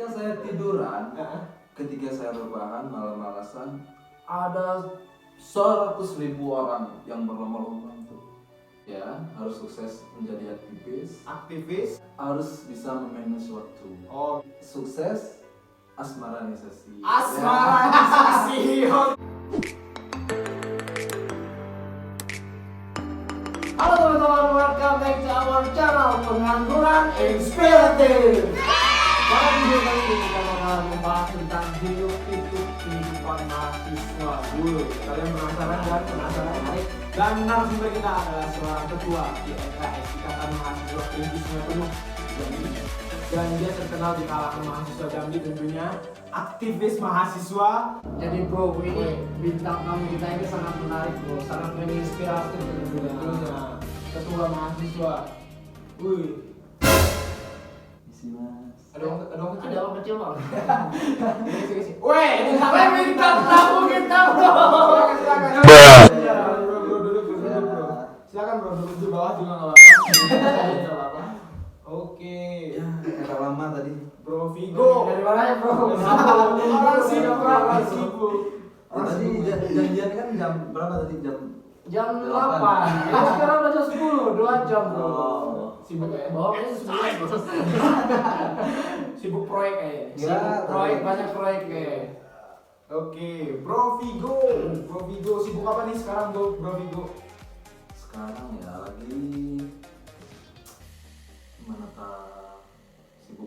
ketika saya tiduran, ketika saya rebahan malam-malasan, ada 100.000 orang yang berlomba-lomba untuk ya harus sukses menjadi aktivis, harus bisa memanage waktu, sukses asmaranisasi. Halo teman-teman, welcome back to our channel Pengangguran Inspiratif. Pada video kali ini kita bakal membahas tentang hidup-pikuk kehidupan mahasiswa. Kalian penasaran kan? Penasaran? Dan narasumber kita adalah seorang ketua IMKS, Ikatan Mahasiswa Kerinci Sungai Penuh Jambi. Dan dia terkenal di kalangan mahasiswa Jambi tentunya, aktivis mahasiswa. Jadi bro, ini bintang tamu kita ini sangat menarik bro, sangat menginspiratif tentunya. Ketua mahasiswa. Wih. Isi mas. Ada orang kecil bang. Weh, bintang tamu kita bro. Silakan bro, duduk di bawah juga nggak apa-apa. Oke. Ya, kata lama tadi. Bro Vigo. Dari mana ya bro? Orang sibuk. Tadi janjian kan jam berapa tadi? Jam 8. Ya sekarang udah jam 10, 2 jam bro. Sibuk ya? Kayaknya 9 bro. Sibuk proyek kayaknya. Ya, Sibuk proyek, banyak proyek kayak. Oke, Bro Vigo sibuk apa nih sekarang Bro Vigo? Sekarang ya lagi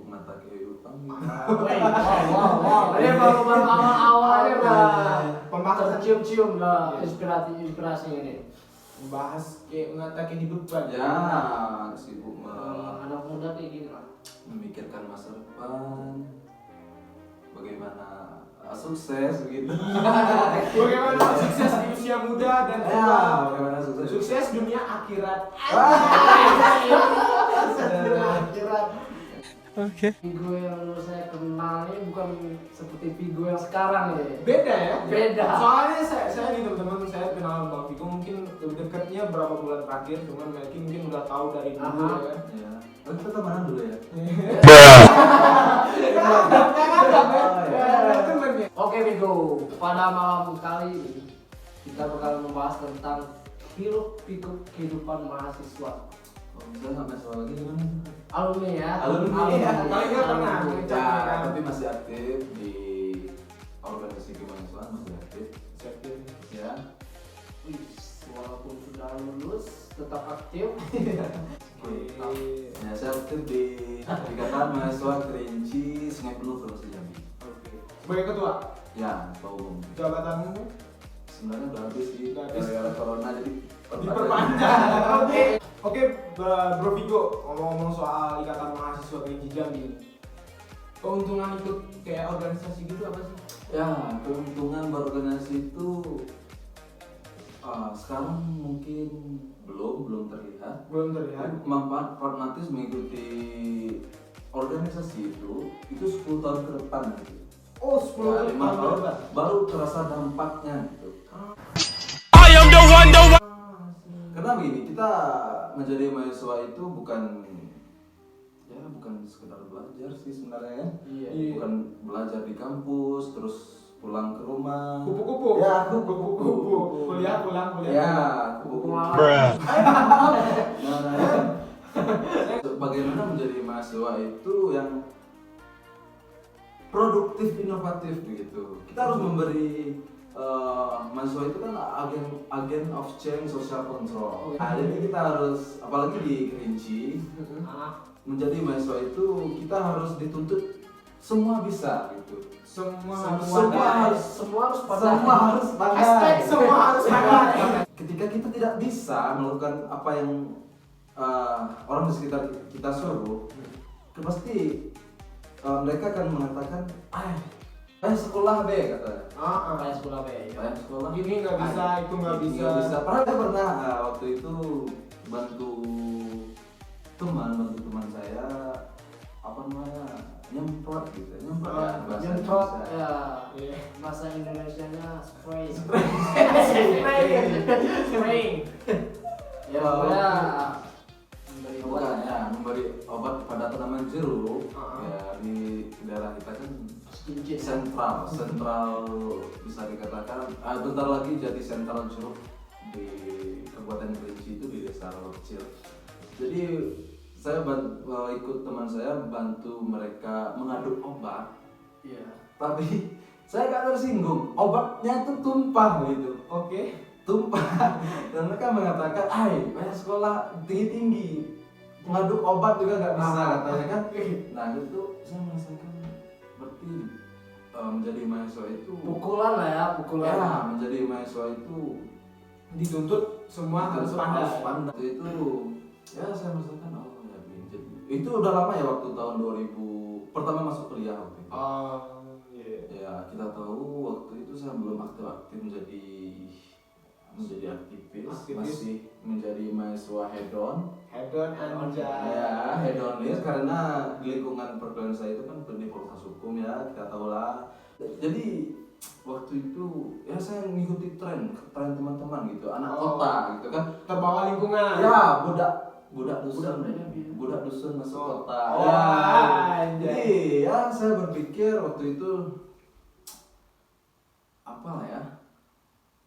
menata kehidupan. Wow. Ini baru awal-awalnya udah pembahasan cium-cium lah inspirasi ini. Membahas kayak menata kehidupan. Ya, sibuk anak muda kayak gini lah. memikirkan masa depan, bagaimana sukses begitu. Bagaimana sukses di usia muda dan tua. Bagaimana Sukses dunia akhirat. Akhirat. Oke. Vigo yang dulu saya kenal ini bukan seperti Vigo yang sekarang ya. Beda ya? Beda. Soalnya saya nih teman-teman, saya kenal Bang Vigo mungkin lebih dekatnya berapa bulan terakhir, cuman mungkin udah tahu dari dulu ya kan. Ya. Kita temenan dulu ya. Oke Vigo, pada malam kali ini kita bakal membahas tentang hiruk-pikuk kehidupan mahasiswa. Saya nggak masalah lagi gimana? Alumni ya. Alumni. Paling nggak pernah. Ya, tapi masih aktif di organisasi kemahasiswaan, masih aktif. Ya. Wih, walaupun sudah lulus tetap aktif. Ya, saya aktif di Ikatan Mahasiswa Kerinci Sungai Penuh Provinsi Jambi. Oke. Sebagai ketua, Ya, Ketua Umum. jabatanmu Sebenarnya udah habis sih, Udah habis. gara-gara corona jadi diperpanjang. Oke, Bro Vigo, ngomong-ngomong soal Ikatan Mahasiswa Kerinci Jambi, keuntungan ikut kayak organisasi gitu apa sih? Ya, keuntungan berorganisasi itu sekarang mungkin belum terlihat. Belum terlihat. Manfaat pragmatis mengikuti organisasi itu 10 tahun ke depan nanti. Oh, 10 Ya, 5 tahun tahun ke depan. baru terasa dampaknya gitu. Karena begini, kita menjadi mahasiswa itu bukan sekedar belajar sih sebenarnya kan. Iya. Bukan belajar di kampus terus pulang ke rumah. Kupu-kupu. Ya, kupu-kupu. Kuliah. Ya, kupu-kupu. Bagaimana menjadi mahasiswa itu yang produktif, inovatif begitu. Kita harus memberi mahasiswa itu kan agen of change, social control. Nah, jadi kita harus, apalagi di Kerinci, menjadi mahasiswa itu kita harus dituntut semua bisa gitu. Semua harus pandai. Semua harus pandai. Ketika kita tidak bisa melakukan apa yang orang di sekitar kita suruh, pasti mereka akan mengatakan, sekolah be katanya. Kayak sekolah be. Sekolah. Gini nggak bisa, itu nggak bisa. Pernah waktu itu bantu teman saya nyemprot gitu, Nyemprot ya. Bahasa Indonesianya spray. Ya, memberi obat pada tanaman jeruk ya di daerah daerah kita kan Cincin. sentral bisa dikatakan bentar lagi jadi sentral Curug di Kabupaten Kerinci itu di desa kecil. Jadi saya ikut teman saya bantu mereka mengaduk obat. Iya. Tapi saya gak tersinggung, obatnya itu tumpah gitu. Oke. Tumpah. Dan mereka mengatakan, banyak sekolah tinggi-tinggi, mengaduk obat juga gak bisa katanya kan. Nah itu saya merasakan berarti menjadi mahasiswa itu Pukulan lah ya, pukulan. ya, menjadi mahasiswa itu Dituntut semua harus pandai. Waktu itu ya saya merasakan ya jadi itu udah lama ya, waktu tahun 2000 pertama masuk kuliah waktu itu. Ya kita tahu waktu itu saya belum aktif menjadi aktivis, masih menjadi mahasiswa hedon Anjay. ya, hedonis, karena di lingkungan perkuliahan saya itu kan di Fakultas Hukum ya, kita tahu lah. Jadi waktu itu ya saya mengikuti tren teman-teman gitu, anak kota gitu kan, Terbawa lingkungan. ya budak dusun masuk kota. Ya, jadi ya saya berpikir waktu itu apalah ya,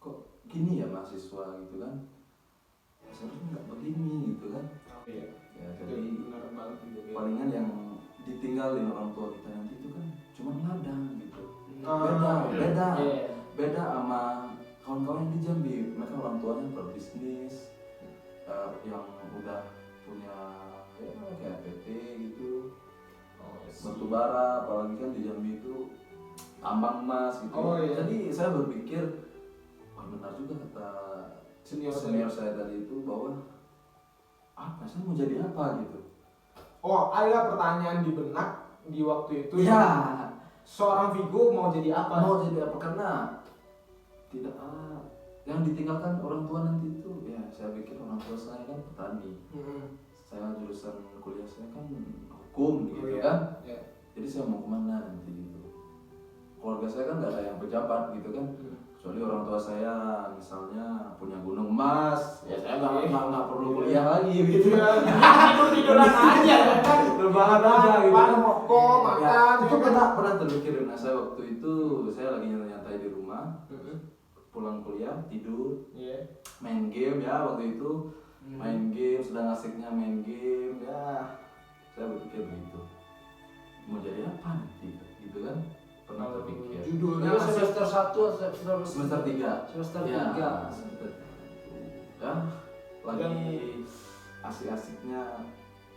kok gini ya mahasiswa gitu kan, seharusnya nggak begini gitu kan. Iya. Ya jadi Benar banget itu. palingan yang ditinggalin orang tua kita nanti itu kan cuma ladang gitu. Beda sama kawan-kawan yang di Jambi, mereka orang tuanya berbisnis, yang udah punya ya kayak PT gitu, batu bara, apalagi kan di Jambi itu tambang emas gitu. Jadi saya berpikir, benar juga kata senior saya tadi itu, bahwa saya mau jadi apa gitu. Ada pertanyaan di benak di waktu itu. Ya, Seorang Vigo mau jadi apa? karena tidak yang ditinggalkan orang tua nanti itu ya, saya pikir orang tua saya kan petani. Saya jurusan kuliah saya kan hukum gitu kan. Jadi saya mau kemana nanti gitu. Keluarga saya kan nggak ada yang pejabat gitu kan, kecuali orang tua saya misalnya punya gunung emas, ya saya nggak perlu kuliah lagi gitu kan. Tiduran aja kan. Rebahan aja gitu kan. Rokok, makan. Itu pernah terpikir. Nah saya waktu itu saya lagi nyantai di rumah, pulang kuliah tidur, main game ya waktu itu, main game, sedang asiknya main game ya. Saya berpikir begitu, mau jadi apa nanti gitu kan, pernah terpikir. Judulnya semester 1 Semester 3. Semester Ya, 3. ya lagi asik-asiknya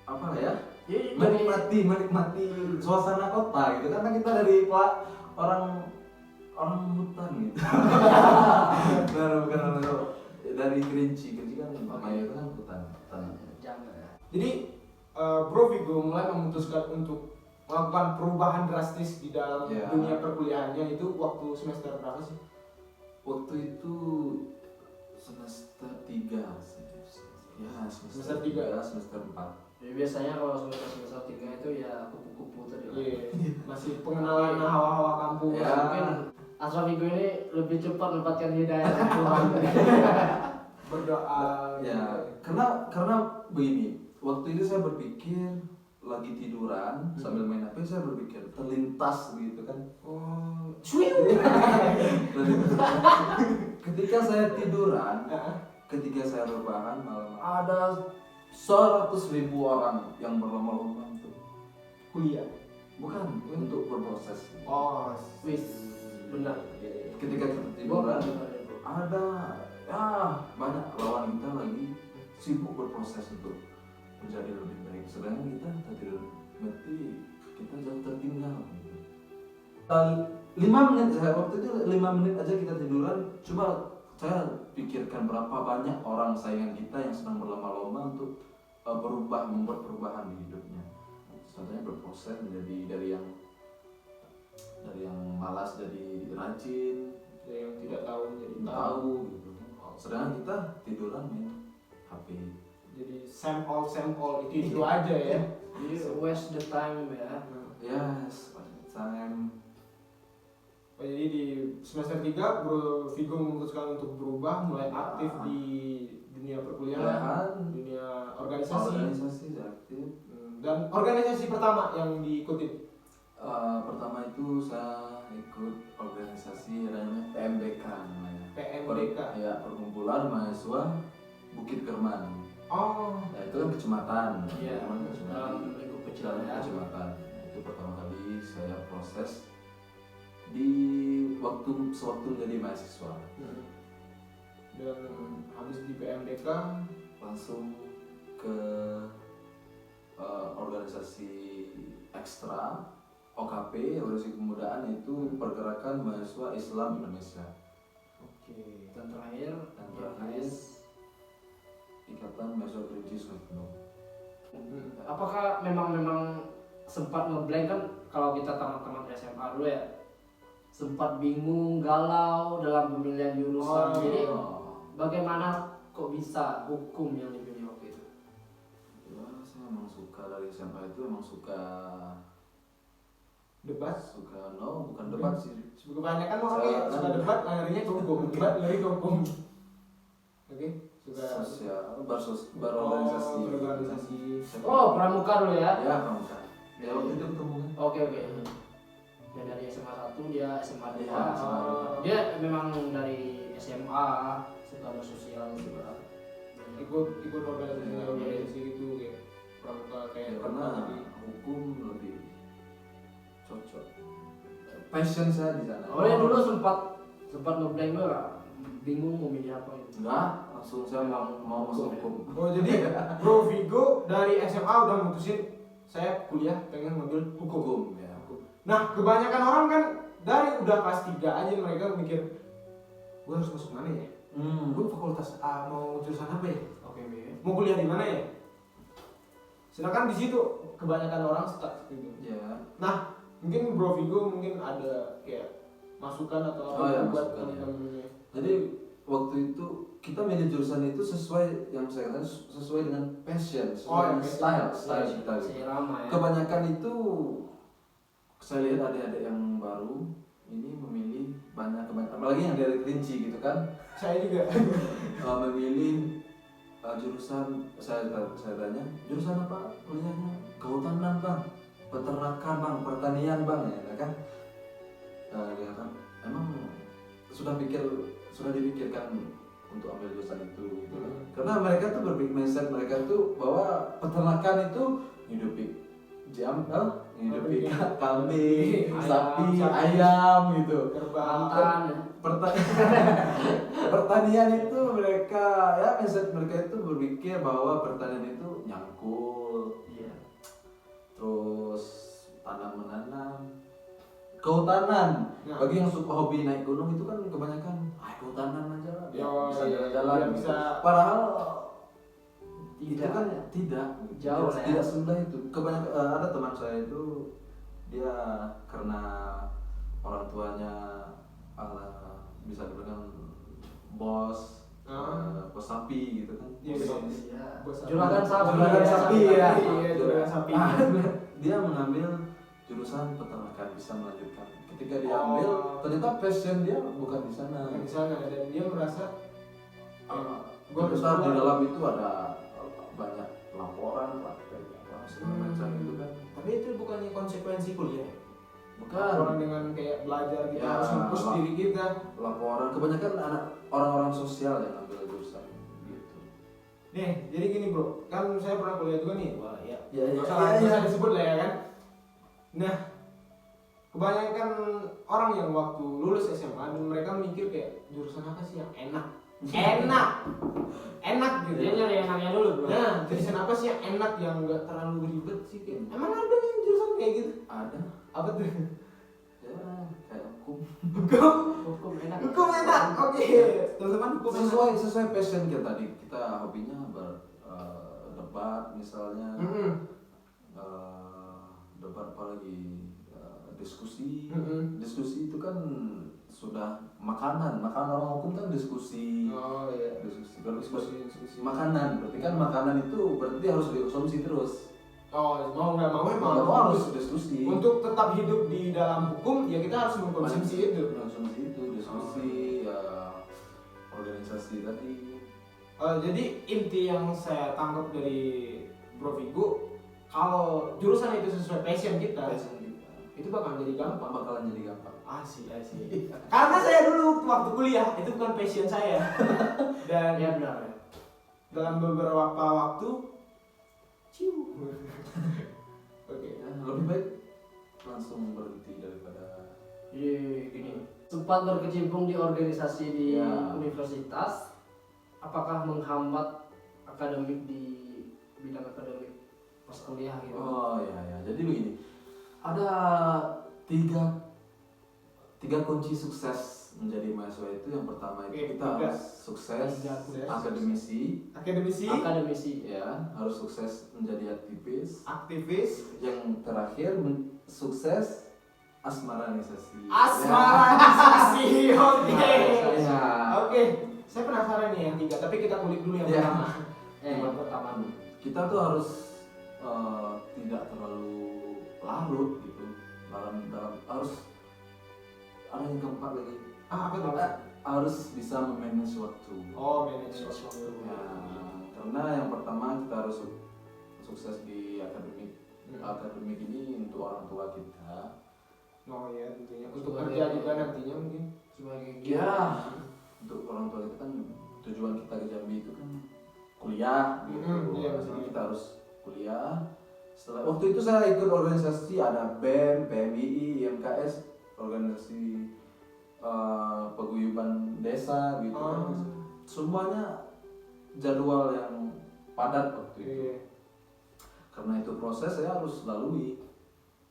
apa ya, Jadi menikmati suasana kota gitu, karena kita dari orang hutan gitu. bukan dari Kerinci kan namanya itu kan hutan. Jadi Bro Vigo mulai memutuskan untuk melakukan perubahan drastis di dalam dunia perkuliahannya itu waktu semester berapa sih? Waktu itu semester 3 ya, semester 3, semester 4. Jadi biasanya kalau semester 3 itu ya kupu-kupu tadi. Masih pengenalan hawa-hawa kampung. Ya. Mungkin Asra Vigo ini lebih cepat mendapatkan hidayah dari Tuhan. Berdoa. Ya, karena begini, waktu itu saya berpikir lagi tiduran sambil main HP, saya berpikir terlintas begitu kan. Ketika saya tiduran, ketika saya rebahan malam, ada 100.000 orang yang berlomba-lomba untuk Kuliah. bukan untuk berproses. Wis, benar. Ketika kita tiduran, ada banyak lawan kita lagi sibuk berproses untuk menjadi lebih baik, sedangkan kita tidur berarti kita jauh tertinggal gitu. 5 menit saya waktu itu 5 menit aja kita tiduran, coba saya pikirkan berapa banyak orang saingan kita yang sedang berlomba-lomba untuk membuat perubahan di hidupnya. Contohnya berproses menjadi dari yang malas jadi rajin, Dari yang tidak tahu menjadi tahu gitu. Sedangkan kita tiduran main HP. Jadi same all itu aja ya. Jadi waste the time ya. Yes, time. Jadi di semester 3 Bro Vigo memutuskan untuk berubah, mulai aktif di dunia perkuliahan, dunia organisasi aktif. dan organisasi pertama yang diikuti. Pertama itu saya ikut organisasi namanya PMBK namanya. PMBK. Ya, Perkumpulan Mahasiswa Bukit Kerman. Oh. Nah, itu kan kecamatan. Iya. Kerman kecamatan. Dalam lingkup kecil Dalam ya. kecamatan. Nah, itu pertama kali saya proses di sewaktu menjadi mahasiswa. Dan habis di PMDK Langsung ke organisasi ekstra OKP, Organisasi Kepemudaan, itu Pergerakan Mahasiswa Islam Indonesia. Oke. Dan terakhir Ikatan Mahasiswa Kerinci Sungai Penuh. Apakah memang sempat ngeblank kan kalau kita teman-teman SMA dulu ya, sempat bingung, galau dalam pemilihan jurusan. Jadi bagaimana kok bisa hukum yang dipilih waktu itu? Ya, saya emang suka dari SMA itu, emang suka debat. Bukan debat sih. Kebanyakan orang suka debat, larinya ke hukum. Debat lari ke hukum. Oke. Suka Sosial, berorganisasi. berorganisasi. Oh, pramuka dulu ya? Ya, pramuka. Ya, waktu itu ketemu kan. Oke. Ya dari SMA 1 dia SMA 2. Iya, SMA 2. Dia memang dari SMA suka bersosial juga. Ikut organisasi itu kayak pramuka Ya, kayak karena hukum lebih cocok. Passion saya di sana. Oh ya dulu sempat ngeblank juga, bingung mau milih apa itu. Enggak, langsung saya mau masuk hukum. Oh jadi Bro Vigo dari SMA udah mutusin saya kuliah pengen ngambil hukum. Ya. Nah kebanyakan orang kan dari udah kelas 3 aja mereka mikir gue harus masuk mana ya? Gue fakultas A mau jurusan apa ya? Oke. Mau kuliah di mana ya? Sedangkan di situ kebanyakan orang stuck gitu. Ya. Nah mungkin Bro Vigo mungkin ada kayak masukan atau apa ya, buat masukan, ya. teman-temannya. Jadi waktu itu kita milih jurusan itu sesuai yang saya katakan, sesuai dengan passion, sesuai dengan style kita. Selama ya. Kebanyakan itu saya lihat adik-adik yang baru ini memilih banyak apalagi yang dari Kerinci gitu kan. Saya juga Memilih jurusan, saya tanya jurusan apa kuliahnya, kehutanan bang, peternakan bang, pertanian bang, ya kan. Dia kan emang sudah dipikirkan untuk ambil jurusan itu gitu kan. Karena mereka tuh berpikir mindset mereka tuh bahwa peternakan itu hidupi kambing, sapi, ayam gitu. kerbau. Pertanian itu mereka ya mindset mereka itu berpikir bahwa pertanian itu nyangkul, Iya. terus tanam menanam. Kehutanan, Nah. bagi yang suka hobi naik gunung itu kan kebanyakan kehutanan aja lah, bisa jalan-jalan. Biar gitu. bisa Padahal itu Tidak. kan tidak Jauh lah ya. tidak semudah itu. Kebanyakan ada teman saya itu dia karena orang tuanya bisa dibilang bos bos sapi gitu kan. Iya, Juragan sapi. Juragan sapi ya. Iya, juragan sapi. Dia mengambil jurusan peternakan, bisa melanjutkan. Ketika dia ambil, ternyata passion dia bukan di sana. di sana dan dia merasa Ternyata di dalam itu ada banyak laporan, praktek, segala macam gitu kan. Tapi itu bukannya konsekuensi kuliah. Bukan. Orang dengan kayak belajar kita Ya, harus nge-push diri kita. Laporan, kebanyakan anak orang-orang sosial yang ambil jurusan gitu. Nih, jadi gini bro, kan saya pernah kuliah juga nih. Wah, ya. Ya, Nggak usah disebut lah ya kan. Nah, kebanyakan orang yang waktu lulus SMA dan mereka mikir kayak jurusan apa sih yang enak gitu. Dia nyari enaknya dulu bro. Nah, jurusan apa sih yang enak yang nggak terlalu ribet sih kayak. Emang ada yang jurusan kayak gitu? Ada. Apa tuh? Ya, kayak hukum. Hukum enak. Hukum enak. Oke. Teman-teman hukum enak. Sesuai passion kita tadi. Kita hobinya berdebat misalnya. Debat apalagi diskusi. Diskusi itu kan sudah makanan orang hukum kan diskusi. Oh iya. Diskusi. Kalau diskusi Diskusi. makanan, berarti kan makanan itu berarti harus dikonsumsi terus. Oh, mau nggak mau Mau emang nggak mau harus diskusi. untuk tetap hidup di dalam hukum ya kita harus mengkonsumsi itu. Konsumsi itu, diskusi, ya, organisasi tadi. Jadi inti yang saya tangkap dari Bro Vigo, kalau jurusan itu sesuai passion kita, Passion kita. itu bakalan jadi gampang. bakalan jadi gampang. Asik. Karena saya dulu waktu kuliah itu bukan passion saya. Dan Ya benar ya. dalam beberapa waktu ciu. Oke. Ya, lebih baik langsung berhenti daripada Jadi gini, sempat berkecimpung di organisasi di Ya. universitas, apakah menghambat akademik di bidang akademik pas kuliah gitu? oh ya. Jadi begini, ada tiga kunci sukses menjadi mahasiswa itu. Yang pertama itu Oke, kita tiga. harus sukses Tiga. akademisi, Akademisi. ya harus sukses menjadi aktivis, yang terakhir sukses asmaranisasi. asmaranisasi. Oke. Ya. Oke. Saya penasaran nih yang 3, tapi kita kulik dulu yang Ya. pertama. Yang pertama Kita tuh harus tidak terlalu larut gitu dalam harus ada yang keempat lagi, Apa tuh? harus bisa memanage waktu. Oh, manajemen waktu. Ya, karena yang pertama kita harus sukses di akademik ini untuk orang tua kita. Oh ya, tentunya. Untuk Sebagai- kerja juga nantinya mungkin. sebagai Ya, untuk orang tua kita kan tujuan kita ke Jambi itu kan kuliah gitu. Iya, Jadi betul. kita harus kuliah. Setelah waktu itu saya ikut organisasi, ada BEM, PMII, IMKS, organisasi paguyuban desa gitu kan. Semuanya jadwal yang padat waktu itu. Iya. Karena itu proses saya harus lalui.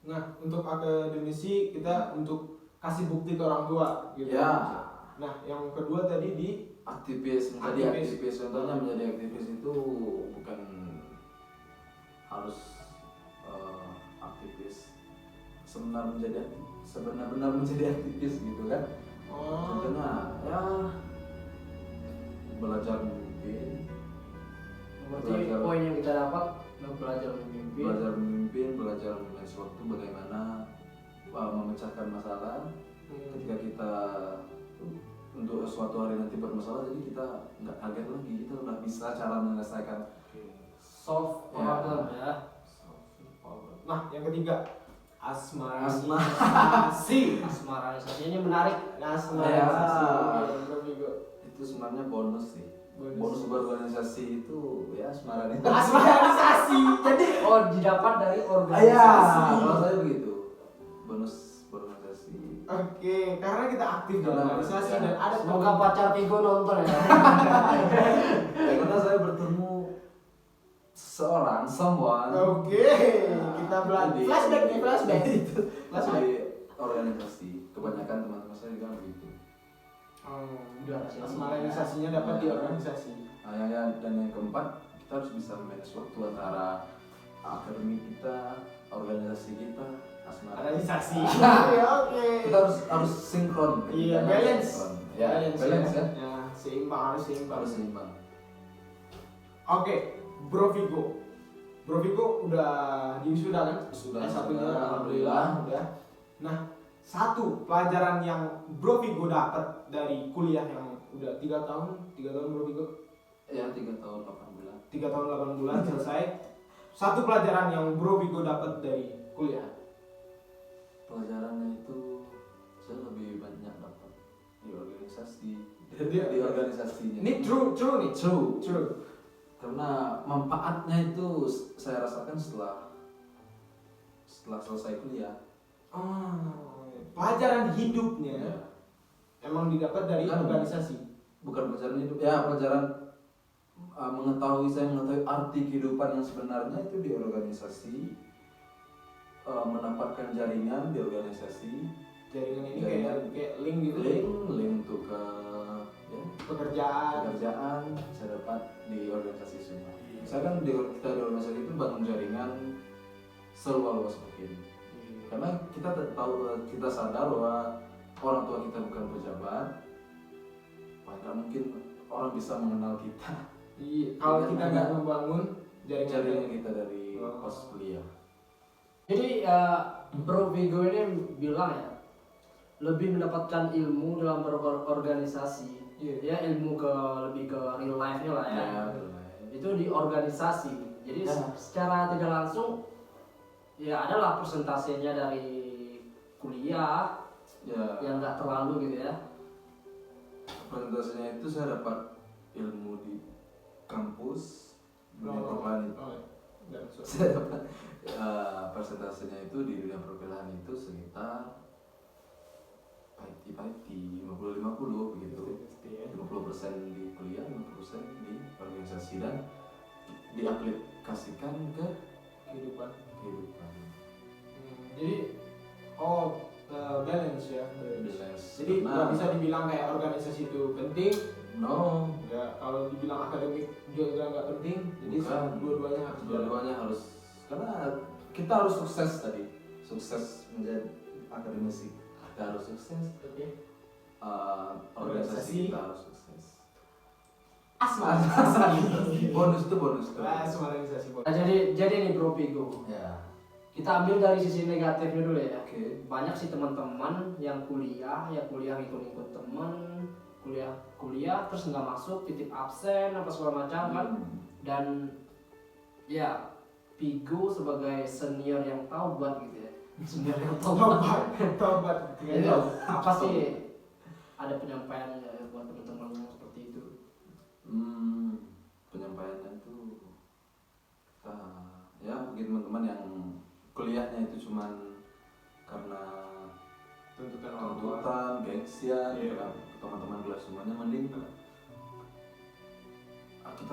Nah, untuk akademisi kita untuk kasih bukti ke orang tua gitu. Ya, Nah, yang kedua tadi di aktivis, menjadi Aktivis. aktivis. Contohnya menjadi aktivis itu bukan harus aktivis sebenar-benar menjadi aktivis gitu kan. Contohnya ya belajar memimpin, Berarti Belajar. poin yang kita dapat belajar memimpin. belajar memanage waktu, bagaimana memecahkan masalah. Ketika kita untuk suatu hari nanti bermasalah, jadi kita nggak kaget lagi, kita udah bisa cara menyelesaikan. Solve Ya. problem ya. Nah, yang ketiga Asmaranisasi. Asmaranisasi ini menarik. Asmaranisasi. Ya. Oke, Itu sebenarnya bonus sih. Bonus. Bonus berorganisasi itu ya asmaranisasi. Asmaranisasi. Jadi Oh, didapat dari Ya, organisasi. kalau saya begitu. Bonus berorganisasi. oke, karena kita aktif dalam Karena- organisasi ya. dan ada Semoga pacar Vigo nonton ya. Karena saya bertemu someone. Oke, kita belajar Di- flashback nih, flashback. Itu Flashback. di organisasi. Kebanyakan teman-teman saya juga begitu. Udah Asmaranisasinya dapat di organisasi. Nah, dan yang keempat, kita harus bisa manage waktu antara akademik kita, organisasi kita, asmara. Organisasi. Oke. Kita harus sinkron. Iya, Kita balance. sinkron. Ya, balance ya. Ya, seimbang, harus seimbang. Harus seimbang. Oke, Bro Vigo udah diwisuda kan? Sudah, S1-nya sudah, alhamdulillah udah. Nah, satu pelajaran yang Bro Vigo dapat dari kuliah yang udah 3 tahun Bro Vigo, Ya, 3 tahun 8 bulan. 3 tahun 8 bulan selesai. Satu pelajaran yang Bro Vigo dapat dari kuliah. Pelajarannya itu saya lebih banyak dapat di organisasi. Di- Di organisasinya. Ini true nih. True. Karena manfaatnya itu saya rasakan setelah selesai kuliah. Pelajaran hidupnya Ya. emang didapat dari Kan. organisasi. Bukan pelajaran hidup, ya pelajaran saya mengetahui arti kehidupan yang sebenarnya itu di organisasi, mendapatkan jaringan di organisasi, Jaringan ini Jaringan. kayak link gitu. link untuk ke ya, Pekerjaan. pekerjaan saya dapat di organisasi semua. Misalkan kita di organisasi itu bangun jaringan seluas mungkin. Karena kita sadar bahwa orang tua kita bukan pejabat, maka mungkin orang bisa mengenal kita. Iya, kalau kita nggak membangun Jaringan kita dari Oh. pas kuliah. Jadi Bro Vigo ini bilang ya, lebih mendapatkan ilmu dalam berorganisasi. Iya. Ya ilmu lebih ke real life-nya lah ya. Itu di organisasi. Jadi Ya. secara tidak langsung ya adalah persentasenya dari kuliah Ya, yang nggak terlalu gitu ya. presentasinya itu saya dapat ilmu di kampus dunia perkuliahan itu. Saya dapat presentasinya itu di dunia perkuliahan itu sekitar paiti 50-50 begitu. 50% di kuliah, 50% di organisasi dan diaplikasikan ke kehidupan. Jadi Balance ya. balance. Jadi nggak bisa dibilang kayak organisasi itu penting. No, Ya, kalau dibilang akademik juga nggak penting. Jadi Bukan. dua-duanya harus jalan. dua-duanya harus, karena kita harus sukses tadi, sukses menjadi akademisi kita harus sukses, Oke. organisasi kita harus sukses. bonus tuh Semua organisasi boleh. Nah, jadi nih Bro Pigo, ya. kita ambil dari sisi negatifnya dulu ya. Oke. Banyak sih teman-teman yang kuliah ikut-ikut teman, kuliah terus nggak masuk, titip absen apa segala macam kan. Dan ya Pigo sebagai senior yang taubat gitu ya, senior yang Tobat. Jadi apa sih ada penyampaiannya buat teman-teman yang seperti itu? Penyampaiannya itu ya bagi teman-teman yang kuliahnya itu cuman karena Tuntutan orang tua. gengsian, Iya. karena teman-teman kelas semuanya, mending kita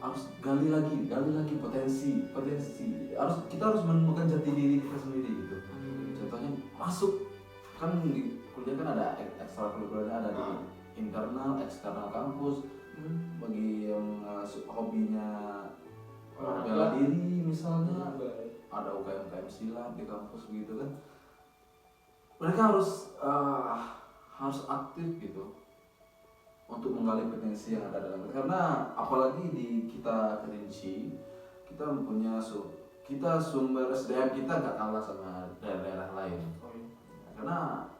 harus gali lagi potensi kita harus menemukan jati diri kita sendiri gitu. Contohnya masuk kan di kuliah kan ada ekstrakurikulernya, ada di internal, eksternal kampus. Bagi yang hobinya bela diri misalnya, ada UKM silat di kampus gitu kan, mereka harus aktif gitu untuk menggali potensi yang ada dalam, karena apalagi di kita Kerinci, kita mempunyai sumber SDM kita nggak kalah sama daerah-daerah lain, karena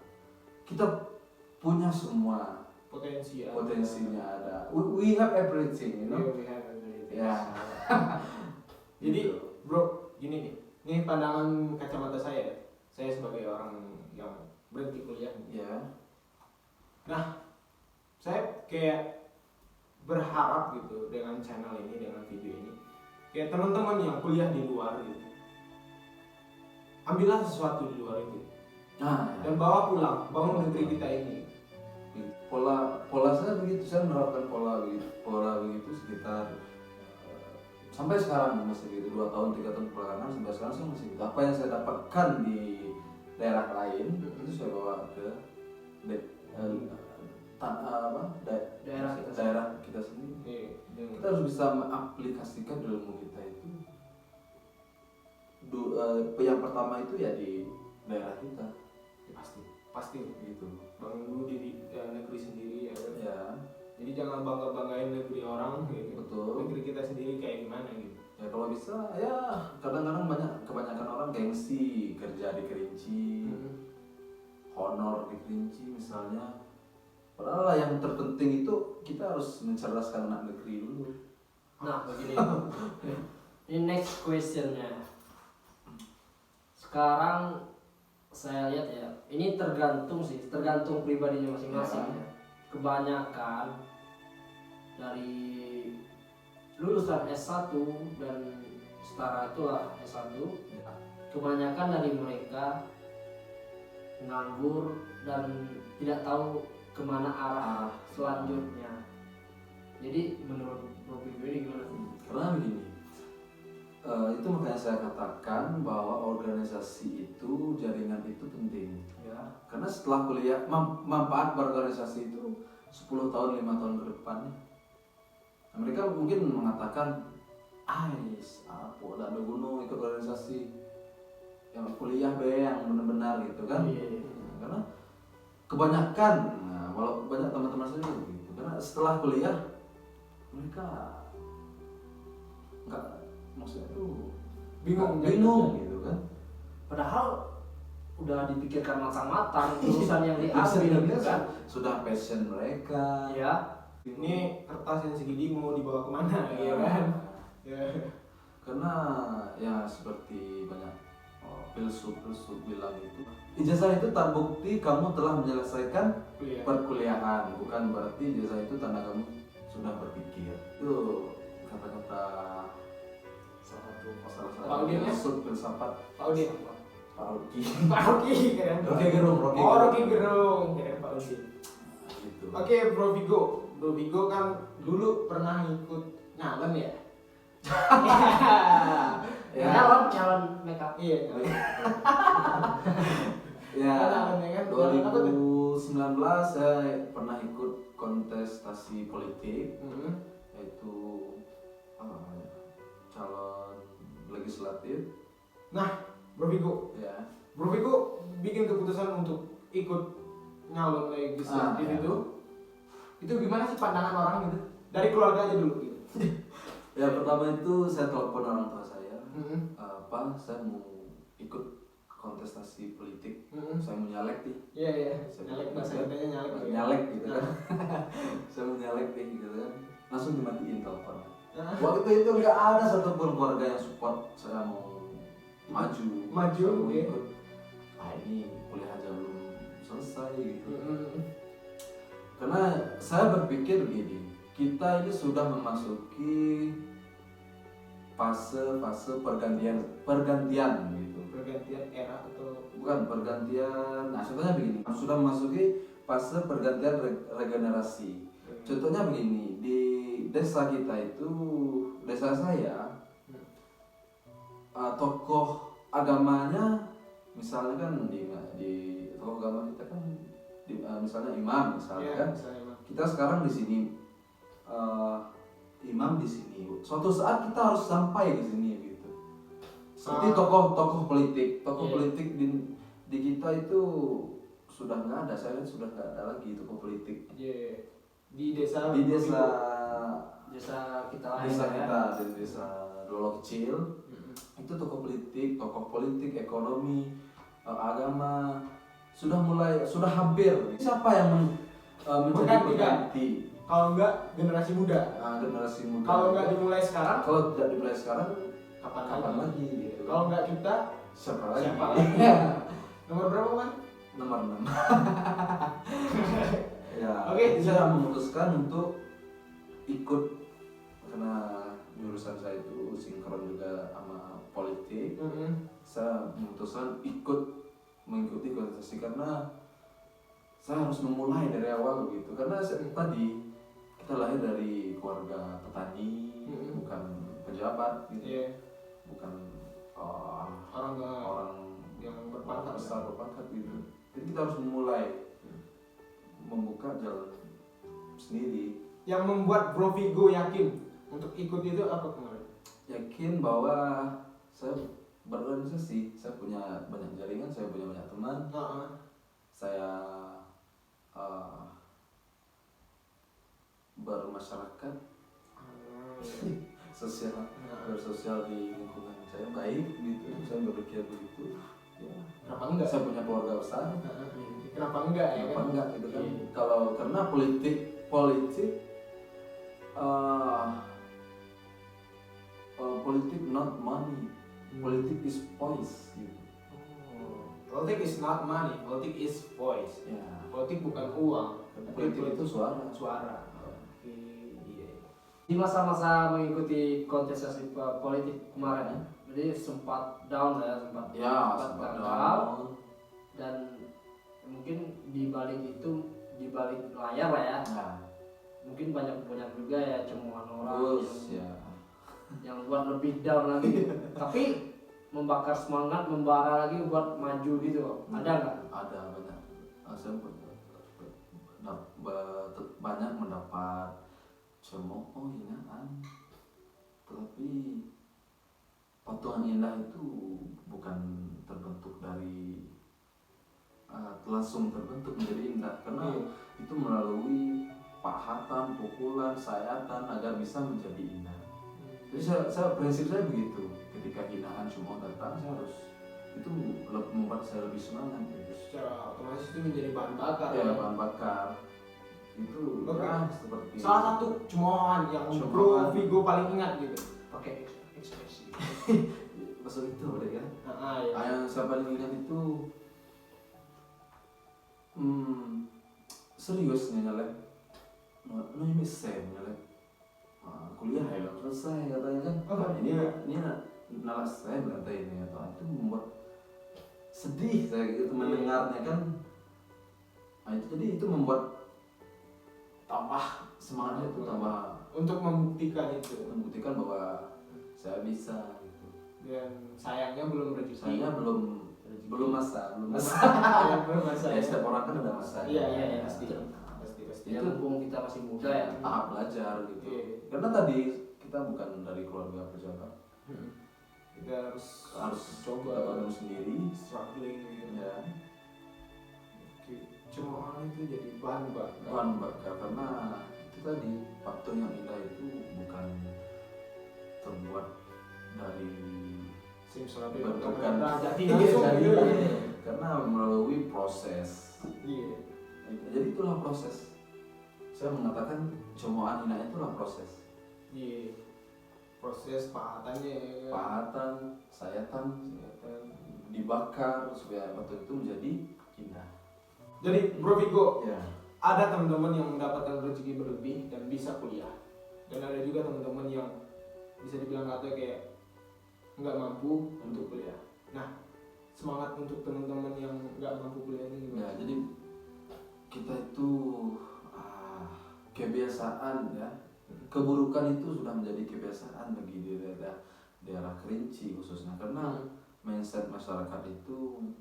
kita punya semua potensinya ada. We have everything, you know. Ya. Jadi bro, gini nih, ini pandangan kacamata saya sebagai orang yang berhenti kuliah. Ya. Nah, saya kayak berharap gitu dengan channel ini, dengan video ini, kayak teman-teman yang kuliah di luar gitu, ambillah sesuatu di luar itu dan bawa pulang, bangun negeri kita ini. Pola saya begitu, saya menerapkan pola begitu sekitar sampai sekarang masih gitu, 2 tahun 3 tahun belakangan sampai sekarang saya masih gitu. Apa yang saya dapatkan di daerah lain itu saya bawa ke daerah kita sendiri. Kita harus bisa mengaplikasikan ilmu kita itu. Yang pertama itu ya di daerah kita. Ya, pasti Gitu. bangun dulu di negeri sendiri ya. Ya, Jadi jangan banggain negeri orang gitu. betul. Negeri kita sendiri kayak gimana gitu. Ya kalau bisa ya, kadang-kadang kebanyakan orang gengsi kerja di Kerinci, honor di Kerinci misalnya. Padahal yang terpenting itu kita harus mencerdaskan anak negeri dulu. Nah begini, ini next questionnya. Sekarang saya lihat ya, ini tergantung pribadinya masing-masing ya. Kebanyakan dari lulusan S1 dan setara itulah S1, kebanyakan dari mereka nganggur dan tidak tahu kemana arah selanjutnya. Jadi menurut Bro Pigo ini gimana? Karena begini, itu makanya saya katakan bahwa organisasi itu, jaringan itu penting. Ya. Karena setelah kuliah, manfaat berorganisasi itu 10 tahun, 5 tahun ke depan. Nah, mereka mungkin mengatakan, apa ada gunung ikut organisasi, yang kuliah yang benar-benar gitu kan. Iya. Karena kebanyakan, walau banyak teman-teman saya begitu, karena setelah kuliah mereka nggak, maksudnya tuh bingung gitu kan. Padahal udah dipikirkan matang-matang jurusan yang diambil gitu kan. Sudah passion mereka. Ya. Ini kertas yang segini mau dibawa kemana ya kan? Ya. Karena ya seperti banyak filsuf bilang itu ijazah itu tak bukti kamu telah menyelesaikan perkuliahan, bukan berarti ijazah itu tanda kamu sudah berpikir. Itu kata-kata salah satu filsuf filsafat Pak Udi. Pak Uki. Pak Rocky keren. Rocky Gerung. Oh, Rocky Gerung keren Pak Udi. Gitu. Oke, Bro Vigo kan dulu pernah ikut nyalon ya? Ya. Calon makeup. Iya. Ya, Nyalon ya kan? 2019 saya pernah ikut kontestasi politik, yaitu apa namanya, calon legislatif. Nah, Bro Vigo bikin keputusan untuk ikut nyalon legislatif itu gimana sih pandangan orang gitu? Dari keluarga aja dulu gitu. Ya pertama itu saya telepon orang tua saya, saya mau ikut kontestasi politik, saya mau nyalek nih. Iya. Nyalek bahasa kitanya nyalek. Nyalek gitu kan. Saya mau nyalek nih gitu kan. Langsung dimatiin telepon. Waktu itu nggak ada satupun keluarga yang support saya mau maju Mau ikut. Ini kuliah aja belum selesai gitu. Karena saya berpikir begini, kita ini sudah memasuki fase pergantian gitu. Pergantian era atau Bukan pergantian. Nah, contohnya begini, sudah memasuki fase pergantian regenerasi. Contohnya begini, di desa kita itu, desa saya, tokoh agamanya misalnya kan di tokoh agama kita kan misalnya imam misalnya kan. Kita sekarang di sini imam di sini. Suatu saat kita harus sampai ke sini gitu. Seperti tokoh politik politik di kita itu sudah nggak ada. Saya lihat sudah nggak ada lagi tokoh politik. Di desa kita di desa Dolo Kecil. Itu tokoh politik, ekonomi, agama sudah hampir. Siapa yang menjadi pengganti? Kalau enggak generasi muda. Generasi muda. Kalau enggak dimulai sekarang, kapan lagi? Gitu. Kalau enggak kita, siapa lagi? Nomor berapa kan? Nomor 6. Ya. Oke. Saya memutuskan untuk ikut karena jurusan saya itu sinkron juga sama politik. Saya memutuskan mengikuti kontestasi karena saya harus memulai dari awal begitu. Karena tadi kita lahir dari keluarga petani, bukan pejabat gitu, bukan orang yang berpangkat besar gitu. Jadi kita harus memulai membuka jalan sendiri. Yang membuat Bro Vigo yakin untuk ikut itu apa kemarin? Yakin bahwa saya berorganisasi, saya punya banyak jaringan, saya punya banyak teman, saya bermasyarakat, bersosial di lingkungan saya baik gitu, saya berpikir begitu. Ya. Kenapa enggak? Saya punya keluarga besar. Kenapa enggak ya? Kenapa enggak gitu kan? Karena politik politik not money, politik is voice gitu. Politik is not money, politik is voice. Ya. Politik bukan uang, Politik itu suara. Iya. Di masa-masa mengikuti kontestasi politik kemarin ya, jadi sempat down ya, sempat gagal. Dan mungkin di balik layar lah ya, mungkin banyak juga ya cemoohan orang yang buat lebih down lagi. Tapi membakar semangat, membara lagi buat maju gitu. Ada nggak? Ada banyak. Saya banyak mendapat cemooh, hinaan. Tetapi patungan indah itu bukan terbentuk dari langsung terbentuk menjadi indah, karena itu melalui pahatan, pukulan, sayatan agar bisa menjadi indah. Jadi prinsip saya begitu. Ketika hinaan cuma datang, saya harus itu membuat saya lebih semangat. Gitu. Secara otomatis itu menjadi bahan bakar. Ya, bahan bakar. Itu seperti salah satu cemoohan yang Bro Vigo paling ingat gitu. Pakai ekspresi. masuk itu udah kan. Iya. Yang saya paling ingat itu seriusnya nyalek ini sem nyalek kuliah ya belum selesai katanya kan. Ini nalas saya berkata ini atau itu membuat sedih saya gitu mendengarnya kan. Jadi itu membuat tambah semangatnya itu tambah untuk membuktikan bahwa saya bisa gitu. Dan sayangnya belum rezeki. Saya belum masa. Belum masa. Ya, setiap orang kan ada masa. Iya, pasti. Ya mumpung kita masih muda ya. Tahap belajar gitu. Iya. Karena tadi kita bukan dari keluarga pejabat. Kita harus Coba coba bangun sendiri. struggling gitu. Ya. Cuma itu jadi bahan bakar. Karena itu tadi faktor yang indah itu bukan terbuat dari bentukan jadi karena melalui proses. Iya. Jadi itulah proses. Saya mengatakan cemoan indah itulah proses. Iya. Proses pahatannya. Pahatan, sayatan, dibakar supaya batu itu menjadi indah. Jadi Bro Vigo, Ya. ada teman-teman yang mendapatkan rezeki berlebih dan bisa kuliah, dan ada juga teman-teman yang bisa dibilang katanya kayak nggak mampu untuk kuliah. Nah, semangat untuk teman-teman yang nggak mampu kuliah ini gimana? Ya, jadi kita itu kebiasaan ya, keburukan itu sudah menjadi kebiasaan bagi daerah Kerinci khususnya karena mindset masyarakat itu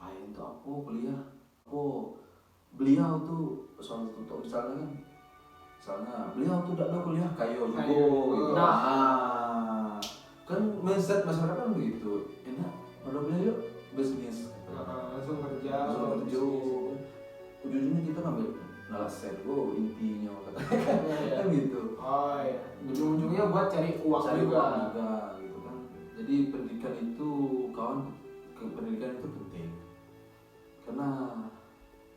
itu apa kuliah, beliau tuh soal tutup misalnya beliau tuh tidak ada kuliah kayo juga gitu. Kan mindset masyarakat kan begitu, enak pada beliau yuk bisnis gitu. Langsung kerja. Ujung-ujungnya kita ngambil nalasen, intinya kan gitu. Oh iya. Ujung-ujungnya buat cari uang juga gitu kan. Jadi pendidikan itu pendidikan itu penting karena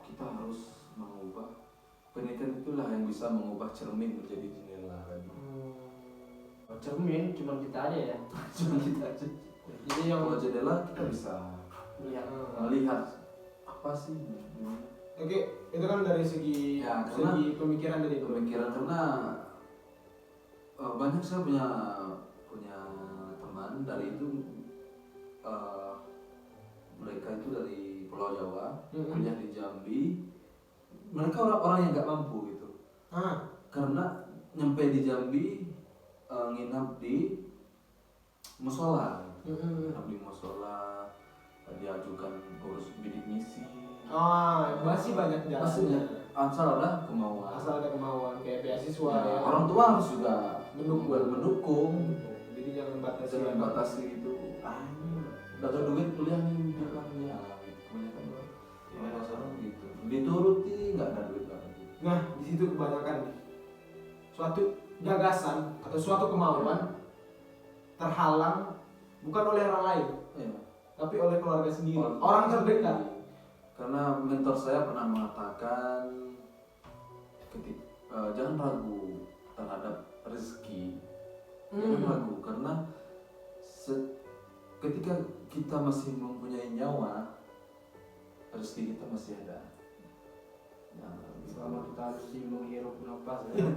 kita harus mengubah pendidikan, itulah yang bisa mengubah cermin menjadi jendela kan. Cermin cuma kita aja ya. Cuma kita aja. Jadi yang Kalau jendela kita bisa melihat apa sih. Oke, itu kan dari segi Ya, segi pemikiran dari itu. Pemikiran karena banyak saya punya teman dari itu mereka itu dari Pulau Jawa, kuliah di Jambi. Mereka orang-orang yang nggak mampu gitu. Karena nyampe di Jambi nginap di musola. Nginap di musola, diajukan urus bidik misi. Masih banyak jalan. Asal ada kemauan. Kayak beasiswa Ya, ya. orang tua harus juga mendukung. Jadi jangan batasi. Jangan batasi gitu. Udah ada duit kuliah nih, ya. Kebanyakan orang gitu. Dituruti nggak ada duit lagi. Nah, di situ kebanyakan nih. Suatu gagasan atau suatu kemauan terhalang bukan oleh orang lain, tapi oleh keluarga sendiri, orang terdekat. Karena mentor saya pernah mengatakan jangan ragu terhadap rezeki. Jangan ragu karena ketika kita masih mempunyai nyawa, rezeki kita masih ada. Selama kita masih menghirup nafas ya.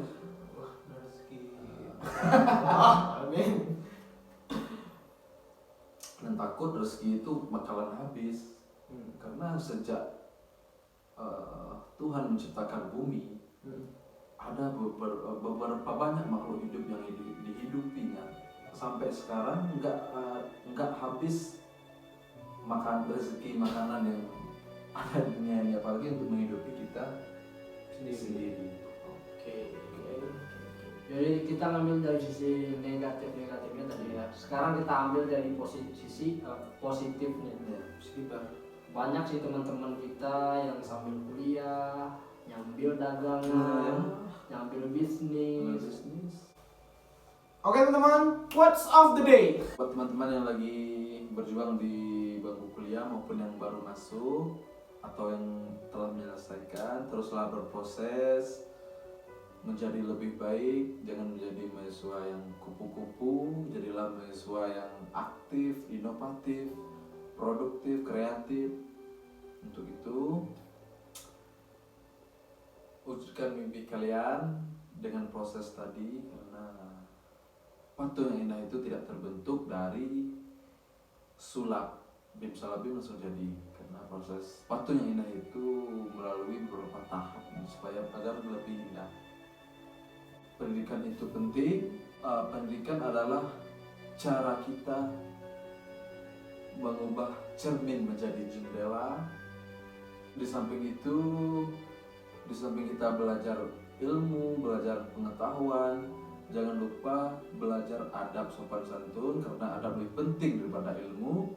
Wah, rezeki. Amin. Dan takut rezeki itu bakalan habis. Karena sejak Tuhan menciptakan bumi, ada beberapa banyak makhluk hidup yang dihidupinya. Sampai sekarang nggak habis rezeki makanan yang ada di dunia ini, apalagi untuk menghidupi kita sendiri. Oke. Jadi kita ngambil dari sisi negatifnya tadi ya. Sekarang kita ambil dari sisi positifnya. Banyak sih teman-teman kita yang sambil kuliah, nyambil dagangan, nyambil bisnis. Oke teman-teman, quotes of the day. Buat teman-teman yang lagi berjuang di bangku kuliah maupun yang baru masuk atau yang telah menyelesaikan, teruslah berproses. menjadi lebih baik, jangan menjadi mahasiswa yang kupu-kupu, jadilah mahasiswa yang aktif, inovatif, produktif, kreatif. Untuk itu, wujudkan mimpi kalian dengan proses tadi, karena patung yang indah itu tidak terbentuk dari sulap bim salabim langsung jadi, karena proses patung yang indah itu melalui beberapa tahap supaya agar lebih indah. Pendidikan itu penting. Pendidikan adalah cara kita mengubah cermin menjadi jendela. Di samping itu, di samping kita belajar ilmu, belajar pengetahuan, jangan lupa belajar adab sopan santun, karena adab lebih penting daripada ilmu.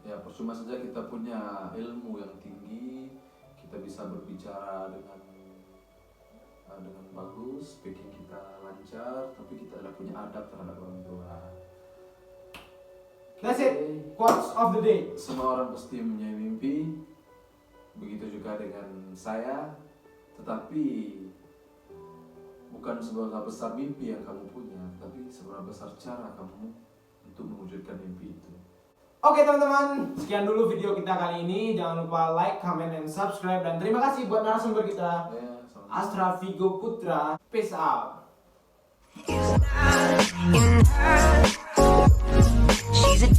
Ya, percuma saja kita punya ilmu yang tinggi, kita bisa berbicara dengan bagus, speaking kita lancar, tapi kita tidak punya adab terhadap orang tua. That's it. Quotes of the day. Semua orang pasti mempunyai mimpi, begitu juga dengan saya, tetapi bukan seberapa besar mimpi yang kamu punya, tapi seberapa besar cara kamu untuk mewujudkan mimpi itu. Oke teman-teman, sekian dulu video kita kali ini. Jangan lupa like, comment, dan subscribe. Dan terima kasih buat narasumber kita, Astra Vigo Putra. Peace out. She's a